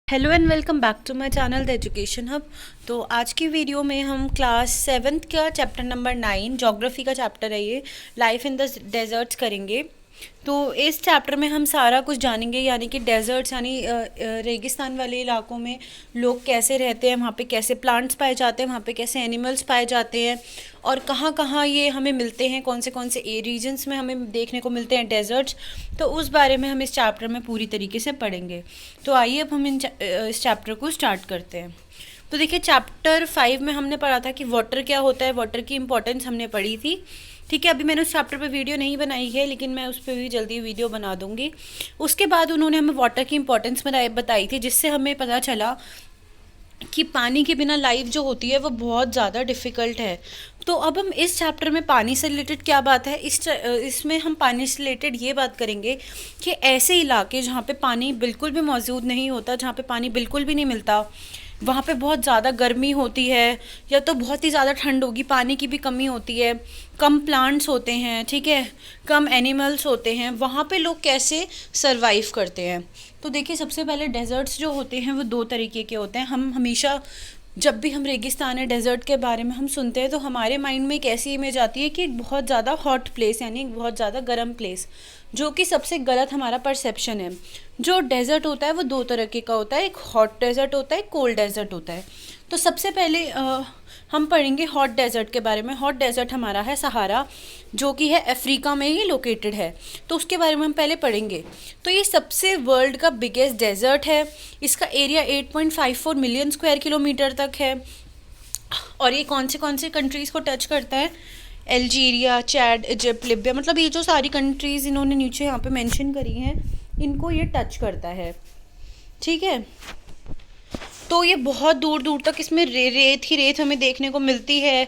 Hello and welcome back to my channel the education hub. तो आज की video में हम क्लास 7th का चैप्टर नंबर 9 ज्योग्राफी का चैप्टर है ये, लाइफ इन द डेजर्ट्स करेंगे। तो इस चैप्टर में हम सारा कुछ जानेंगे, यानी कि डेजर्ट्स यानी रेगिस्तान वाले इलाकों में लोग कैसे रहते हैं, वहाँ पे कैसे प्लांट्स पाए जाते हैं, वहाँ पे कैसे एनिमल्स पाए जाते हैं और कहाँ कहाँ ये हमें मिलते हैं, कौन से रीजन्स में हमें देखने को मिलते हैं डेजर्ट्स। तो उस बारे में हम इस चैप्टर में पूरी तरीके से पढ़ेंगे। तो आइए अब हम इस चैप्टर को स्टार्ट करते हैं। तो देखिए, चैप्टर 5 में हमने पढ़ा था कि वाटर क्या होता है, वाटर की इम्पोर्टेंस हमने पढ़ी थी। ठीक है, अभी मैंने उस चैप्टर पे वीडियो नहीं बनाई है, लेकिन मैं उस पर भी जल्दी वीडियो बना दूंगी। उसके बाद उन्होंने हमें वाटर की इम्पोर्टेंस बताई थी, जिससे हमें पता चला कि पानी के बिना लाइफ जो होती है वो बहुत ज़्यादा डिफ़िकल्ट है। तो अब हम इस चैप्टर में पानी से रिलेटेड क्या बात है, इसमें हम पानी से रिलेटेड ये बात करेंगे कि ऐसे इलाके जहाँ पे पानी बिल्कुल भी मौजूद नहीं होता, जहाँ पे पानी बिल्कुल भी नहीं मिलता, वहाँ पे बहुत ज़्यादा गर्मी होती है या तो बहुत ही ज़्यादा ठंड होगी, पानी की भी कमी होती है, कम प्लांट्स होते हैं, ठीक है, कम एनिमल्स होते हैं, वहाँ पे लोग कैसे सरवाइव करते हैं। तो देखिए, सबसे पहले डेजर्ट्स जो होते हैं वो दो तरीके के होते हैं। हम हमेशा जब भी हम रेगिस्तान या डेजर्ट के बारे में हम सुनते हैं तो हमारे माइंड में एक ऐसी इमेज आती है कि एक बहुत ज़्यादा हॉट प्लेस, यानी एक बहुत ज़्यादा गर्म प्लेस, जो कि सबसे गलत हमारा परसेप्शन है। जो डेजर्ट होता है वो दो तरह का होता है, एक हॉट डेजर्ट होता है, एक कोल्ड डेजर्ट होता है। तो सबसे पहले हम पढ़ेंगे हॉट डेजर्ट के बारे में। हॉट डेजर्ट हमारा है सहारा, जो कि है अफ्रीका में ही लोकेटेड है। तो उसके बारे में हम पहले पढ़ेंगे। तो ये सबसे वर्ल्ड का बिगेस्ट डेजर्ट है। इसका एरिया 8.54 मिलियन स्क्वायर किलोमीटर तक है। और ये कौन से कंट्रीज़ को टच करता है? अल्जीरिया, चैड, इजिप्ट, लिबिया, मतलब ये जो सारी कंट्रीज़ इन्होंने नीचे यहाँ पे मेंशन करी हैं, इनको ये टच करता है। ठीक है, तो ये बहुत दूर दूर तक इसमें रेत ही रेत हमें देखने को मिलती है।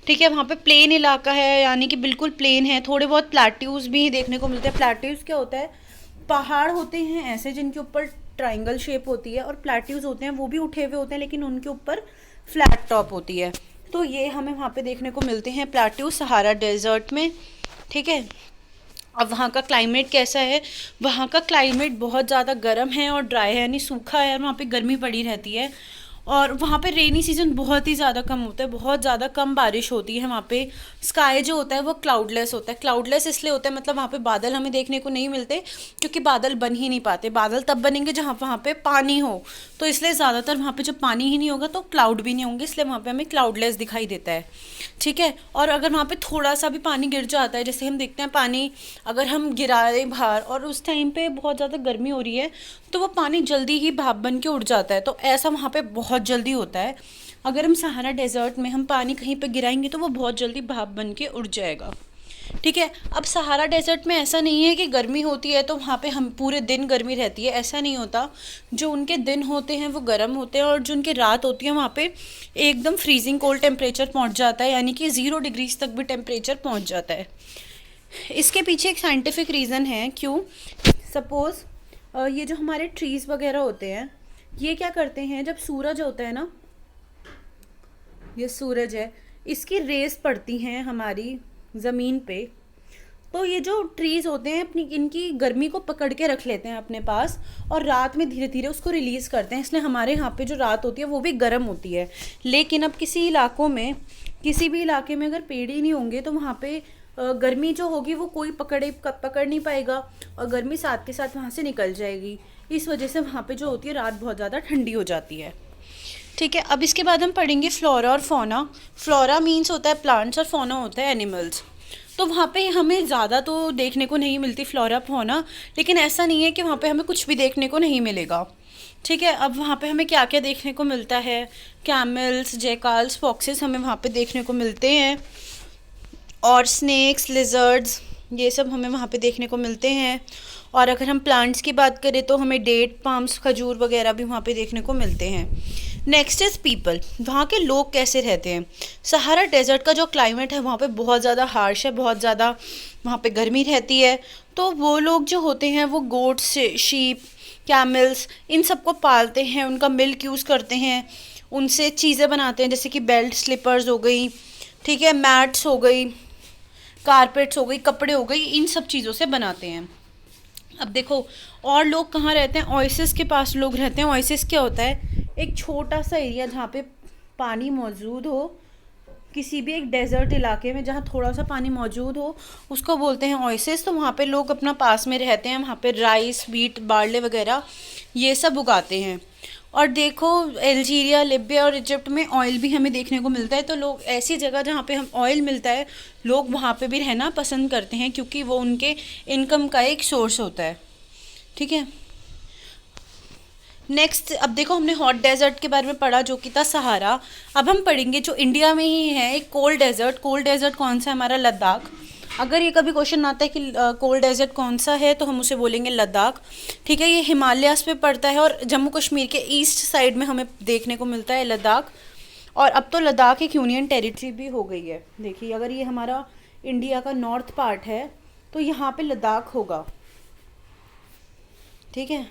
ठीक है, वहाँ पे प्लेन इलाका है, यानी कि बिल्कुल प्लेन है। थोड़े बहुत प्लेट्यूज भी देखने को मिलते हैं। प्लेट्यूज क्या होता है? पहाड़ होते हैं ऐसे जिनके ऊपर ट्राइंगल शेप होती है, और प्लेट्यूज होते हैं वो भी उठे हुए होते हैं, लेकिन उनके ऊपर फ्लैट टॉप होती है। तो ये हमें वहाँ पे देखने को मिलते हैं प्लेट्यूज सहारा डेजर्ट में। ठीक है, अब वहाँ का क्लाइमेट कैसा है? वहाँ का क्लाइमेट बहुत ज़्यादा गर्म है और ड्राई है, यानी सूखा है, और वहाँ पे गर्मी पड़ी रहती है। और वहाँ पे रेनी सीजन बहुत ही ज़्यादा कम होता है, बहुत ज़्यादा कम बारिश होती है वहाँ पे। स्काई जो होता है वो क्लाउडलेस होता है। क्लाउडलेस इसलिए होता है, मतलब वहाँ पे बादल हमें देखने को नहीं मिलते, क्योंकि बादल बन ही नहीं पाते। बादल तब बनेंगे जहाँ वहाँ पे पानी हो, तो इसलिए ज़्यादातर वहाँ पे जब पानी ही नहीं होगा तो क्लाउड भी नहीं होंगे, इसलिए वहाँ पे हमें क्लाउडलेस दिखाई देता है। ठीक है, और अगर वहाँ पे थोड़ा सा भी पानी गिर जाता है, जैसे हम देखते हैं पानी अगर हम गिरा रहे बाहर और उस टाइम पे बहुत ज़्यादा गर्मी हो रही है, तो वो पानी जल्दी ही भाप बन के उड़ जाता है। तो ऐसा वहाँ पे बहुत जल्दी होता है। अगर हम सहारा डेजर्ट में हम पानी कहीं पे गिराएंगे तो वो बहुत जल्दी भाप बन के उड़ जाएगा। ठीक है, अब सहारा डेजर्ट में ऐसा नहीं है कि गर्मी होती है तो वहाँ पे हम पूरे दिन गर्मी रहती है, ऐसा नहीं होता। जो उनके दिन होते हैं वो गर्म होते हैं, और जो उनकी रात होती है वहाँ पे एकदम फ्रीजिंग कोल्ड टेम्परेचर पहुँच जाता है, यानी कि 0 डिग्रीज तक भी टेम्परेचर पहुँच जाता है। इसके पीछे एक साइंटिफिक रीज़न है क्यों। सपोज़ ये जो हमारे ट्रीज़ वगैरह होते हैं, ये क्या करते हैं, जब सूरज होता है ना, ये सूरज है, इसकी रेस पड़ती हैं हमारी ज़मीन पे, तो ये जो ट्रीज़ होते हैं अपनी इनकी गर्मी को पकड़ के रख लेते हैं अपने पास, और रात में धीरे धीरे उसको रिलीज़ करते हैं। इसलिए हमारे यहाँ पे जो रात होती है वो भी गर्म होती है। लेकिन अब किसी इलाकों में, किसी भी इलाके में अगर पेड़ ही नहीं होंगे तो वहाँ पे गर्मी जो होगी वो कोई पकड़ नहीं पाएगा, और गर्मी साथ के साथ वहाँ से निकल जाएगी। इस वजह से वहाँ पे जो होती है रात बहुत ज़्यादा ठंडी हो जाती है। ठीक है, अब इसके बाद हम पढ़ेंगे फ्लोरा और फौना। फ्लोरा मीन्स होता है प्लांट्स और फौना होता है एनिमल्स। तो वहाँ पे हमें ज़्यादा तो देखने को नहीं मिलती फ्लोरा फौना, लेकिन ऐसा नहीं है कि वहाँ पे हमें कुछ भी देखने को नहीं मिलेगा। ठीक है, अब वहाँ पे हमें क्या क्या देखने को मिलता है? कैमल्स, जैकाल्स, फॉक्सेस हमें वहाँ पे देखने को मिलते हैं, और स्नेक्स, लिजर्ड्स, ये सब हमें वहाँ पे देखने को मिलते हैं। और अगर हम प्लांट्स की बात करें तो हमें डेट, पाम्स, खजूर वगैरह भी वहाँ पे देखने को मिलते हैं। Next is people. वहाँ के लोग कैसे रहते हैं? सहारा डेजर्ट का जो क्लाइमेट है वहाँ पे बहुत ज़्यादा हार्श है, बहुत ज़्यादा वहाँ पे गर्मी रहती है। तो वो लोग जो होते हैं वो गोट्स, शीप, कैमल्स, इन सबको पालते हैं, उनका मिल्क यूज़ करते हैं, उनसे चीज़ें बनाते हैं, जैसे कि बेल्ट, स्लीपर्स हो गई, ठीक है, मैट्स हो गई, कारपेट्स हो गई, कपड़े हो गई, इन सब चीज़ों से बनाते हैं। अब देखो, और लोग कहाँ रहते हैं, ओएसिस के पास लोग रहते हैं। ओएसिस क्या होता है, एक छोटा सा एरिया जहाँ पे पानी मौजूद हो, किसी भी एक डेजर्ट इलाके में जहाँ थोड़ा सा पानी मौजूद हो, उसको बोलते हैं ओएसिस। तो वहाँ पे लोग अपना पास में रहते हैं, वहाँ पे राइस, व्हीट, बार्ले वगैरह ये सब उगाते हैं। और देखो अल्जीरिया, लिबिया और इजिप्ट में ऑयल भी हमें देखने को मिलता है। तो लोग ऐसी जगह जहाँ पे हम ऑयल मिलता है, लोग वहाँ पे भी रहना पसंद करते हैं, क्योंकि वो उनके इनकम का एक सोर्स होता है। ठीक है, नेक्स्ट अब देखो हमने हॉट डेजर्ट के बारे में पढ़ा जो कि था सहारा। अब हम पढ़ेंगे जो इंडिया में ही है एक कोल्ड डेजर्ट। कोल्ड डेजर्ट कौन सा है, हमारा लद्दाख। अगर ये कभी क्वेश्चन आता है कि कोल्ड डेजर्ट कौन सा है, तो हम उसे बोलेंगे लद्दाख। ठीक है, ये हिमालयास पे पड़ता है और जम्मू कश्मीर के ईस्ट साइड में हमें देखने को मिलता है लद्दाख। और अब तो लद्दाख एक यूनियन टेरिटरी भी हो गई है। देखिए अगर ये हमारा इंडिया का नॉर्थ पार्ट है तो यहाँ पे लद्दाख होगा। ठीक है,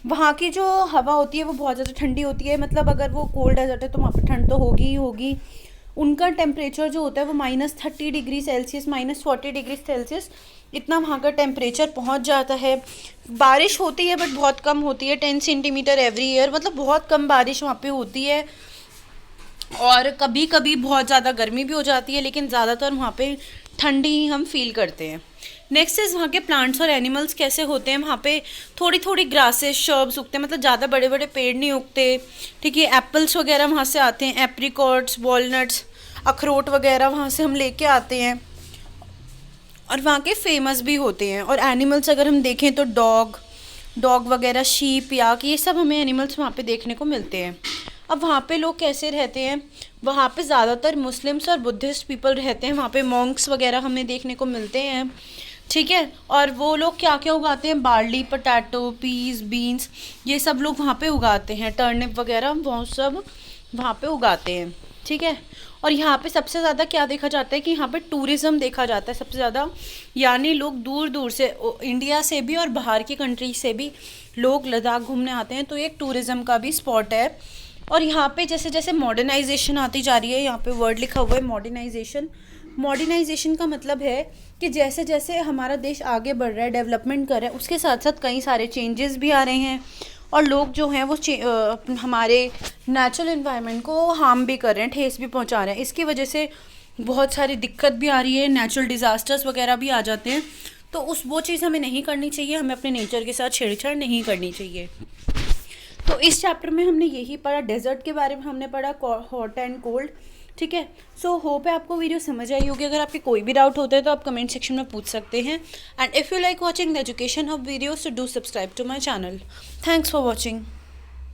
वहाँ की जो हवा होती है वो बहुत ज़्यादा ठंडी होती है। मतलब अगर वो कोल्ड डेजर्ट है तो वहाँ पे ठंड तो होगी ही होगी। उनका टेम्परेचर जो होता है वो -30 डिग्री सेल्सियस, -40 डिग्री सेल्सियस, इतना वहाँ का टेम्परेचर पहुँच जाता है। बारिश होती है बट बहुत कम होती है, 10 सेंटीमीटर एवरी ईयर, मतलब बहुत कम बारिश वहाँ पे होती है। और कभी कभी बहुत ज़्यादा गर्मी भी हो जाती है, लेकिन ज़्यादातर वहाँ पे ठंडी ही हम फील करते हैं। नेक्स्ट इज़ वहाँ के प्लांट्स और एनिमल्स कैसे होते हैं। वहाँ पे थोड़ी थोड़ी ग्रासेस, शर्ब्स उगते हैं, मतलब ज़्यादा बड़े बड़े पेड़ नहीं उगते। ठीक है, एप्पल्स वगैरह वहाँ से आते हैं, एप्रिकॉट्स, वॉलनट्स, अखरोट वगैरह वहाँ से हम लेके आते हैं। और वहाँ के फेमस भी होते हैं। और एनिमल्स अगर हम देखें तो डॉग वगैरह, शीप, याक, ये सब हमें एनिमल्स वहाँ पे देखने को मिलते हैं। अब वहाँ पे लोग कैसे रहते हैं, वहाँ पे ज़्यादातर मुस्लिम्स और बुद्धिस्ट पीपल रहते हैं। वहाँ पे मॉन्क्स वगैरह हमें देखने को मिलते हैं। ठीक है, और वो लोग क्या क्या उगाते हैं, बार्ली, पोटैटो, पीस, बीन्स, ये सब लोग वहाँ पे उगाते हैं। टर्निप वगैरह वो सब वहाँ पे उगाते हैं। ठीक है, और यहाँ पे सबसे ज़्यादा क्या देखा जाता है कि यहाँ पे टूरिज़्म देखा जाता है सबसे ज़्यादा। यानी लोग दूर दूर से, इंडिया से भी और बाहर की कंट्री से भी लोग लद्दाख घूमने आते हैं। तो ये एक टूरिज़्म का भी स्पॉट है। और यहाँ पे जैसे जैसे मॉडर्नाइजेशन आती जा रही है, यहाँ पे वर्ड लिखा हुआ है मॉडर्नाइजेशन। मॉडर्नाइजेशन का मतलब है कि जैसे जैसे हमारा देश आगे बढ़ रहा है, डेवलपमेंट कर रहा है, उसके साथ साथ कई सारे चेंजेस भी आ रहे हैं। और लोग जो हैं वो हमारे नेचुरल इन्वायरमेंट को हार्म भी कर रहे हैं, ठेस भी पहुंचा रहे हैं। इसकी वजह से बहुत सारी दिक्कत भी आ रही है, नेचुरल डिज़ास्टर्स वगैरह भी आ जाते हैं। तो वो चीज़ हमें नहीं करनी चाहिए, हमें अपने नेचर के साथ छेड़छाड़ नहीं करनी चाहिए। तो इस चैप्टर में हमने यही पढ़ा, डेजर्ट के बारे में हमने पढ़ा, हॉट एंड कोल्ड। ठीक है, सो होप है आपको वीडियो समझ आई होगी। अगर आपके कोई भी डाउट होता है तो आप कमेंट सेक्शन में पूछ सकते हैं। And if you like watching the education of videos, so do subscribe to my channel. Thanks for watching.